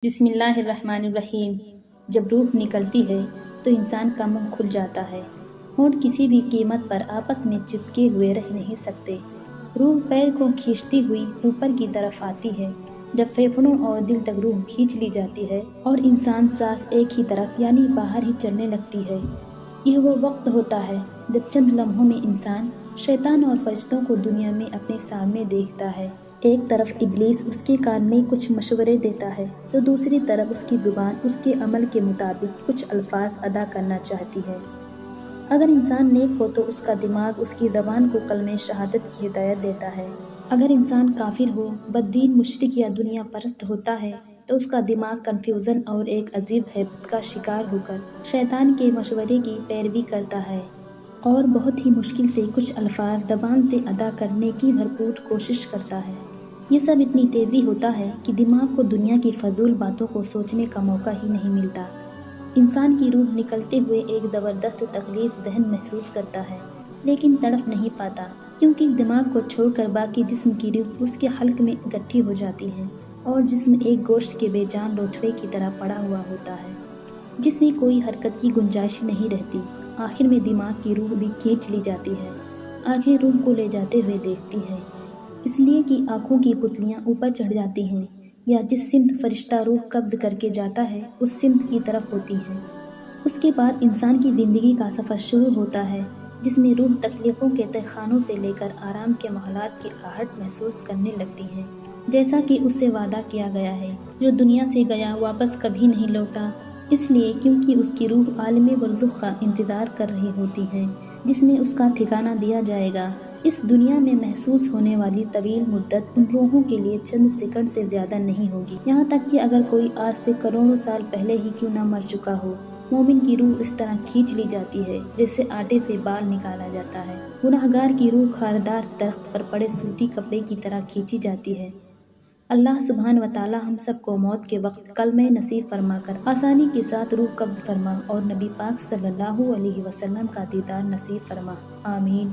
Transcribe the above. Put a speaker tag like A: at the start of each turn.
A: بسم اللہ الرحمن الرحیم۔ جب روح نکلتی ہے تو انسان کا منہ کھل جاتا ہے۔ ہونٹ کسی بھی قیمت پر آپس میں چپکے ہوئے رہ نہیں سکتے۔ روح پیر کو کھینچتی ہوئی اوپر کی طرف آتی ہے۔ جب پھیپھڑوں اور دل تک روح کھینچ لی جاتی ہے اور انسان سانس ایک ہی طرف یعنی باہر ہی چلنے لگتی ہے، یہ وہ وقت ہوتا ہے جب چند لمحوں میں انسان شیطان اور فرشتوں کو دنیا میں اپنے سامنے دیکھتا ہے۔ ایک طرف ابلیس اس کے کان میں کچھ مشورے دیتا ہے تو دوسری طرف اس کی زبان اس کے عمل کے مطابق کچھ الفاظ ادا کرنا چاہتی ہے۔ اگر انسان نیک ہو تو اس کا دماغ اس کی زبان کو کلمہ شہادت کی ہدایت دیتا ہے۔ اگر انسان کافر ہو، بددین، مشرک یا دنیا پرست ہوتا ہے تو اس کا دماغ کنفیوژن اور ایک عجیب ہیبت کا شکار ہو کر شیطان کے مشورے کی پیروی کرتا ہے اور بہت ہی مشکل سے کچھ الفاظ زبان سے ادا کرنے کی بھرپور کوشش کرتا ہے۔ یہ سب اتنی تیزی ہوتا ہے کہ دماغ کو دنیا کی فضول باتوں کو سوچنے کا موقع ہی نہیں ملتا۔ انسان کی روح نکلتے ہوئے ایک زبردست تکلیف ذہن محسوس کرتا ہے، لیکن تڑپ نہیں پاتا، کیونکہ دماغ کو چھوڑ کر باقی جسم کی روح اس کے حلق میں اکٹھی ہو جاتی ہے اور جسم ایک گوشت کے بے جان لوتھڑے کی طرح پڑا ہوا ہوتا ہے جس میں کوئی حرکت کی گنجائش نہیں رہتی۔ آخر میں دماغ کی روح بھی کھینچ لی جاتی ہے۔ آنکھیں روح کو لے جاتے ہوئے دیکھتی ہیں، اس لیے کہ آنکھوں کی پتلیاں اوپر چڑھ جاتی ہیں یا جس سمت فرشتہ روح قبض کر کے جاتا ہے اس سمت کی طرف ہوتی ہیں۔ اس کے بعد انسان کی زندگی کا سفر شروع ہوتا ہے جس میں روح تکلیفوں کے تہخانوں سے لے کر آرام کے محلات کی آہٹ محسوس کرنے لگتی ہے، جیسا کہ اس سے وعدہ کیا گیا ہے۔ جو دنیا سے گیا واپس کبھی نہیں لوٹا، اس لیے کیونکہ اس کی روح عالم برزخ کا انتظار کر رہی ہوتی ہے جس میں اس کا ٹھکانہ دیا جائے گا۔ اس دنیا میں محسوس ہونے والی طویل مدت ان روحوں کے لیے چند سیکنڈ سے زیادہ نہیں ہوگی، یہاں تک کہ اگر کوئی آج سے کروڑوں سال پہلے ہی کیوں نہ مر چکا ہو۔ مومن کی روح اس طرح کھینچ لی جاتی ہے جیسے آٹے سے بال نکالا جاتا ہے۔ گنہگار کی روح خاردار درخت پر پڑے سوتی کپڑے کی طرح کھینچی جاتی ہے۔ اللہ سبحانہ وتعالی ہم سب کو موت کے وقت کلمہ نصیب فرما کر آسانی کے ساتھ روح قبض فرما اور نبی پاک صلی اللہ علیہ وسلم کا دیدار نصیب فرما، آمین۔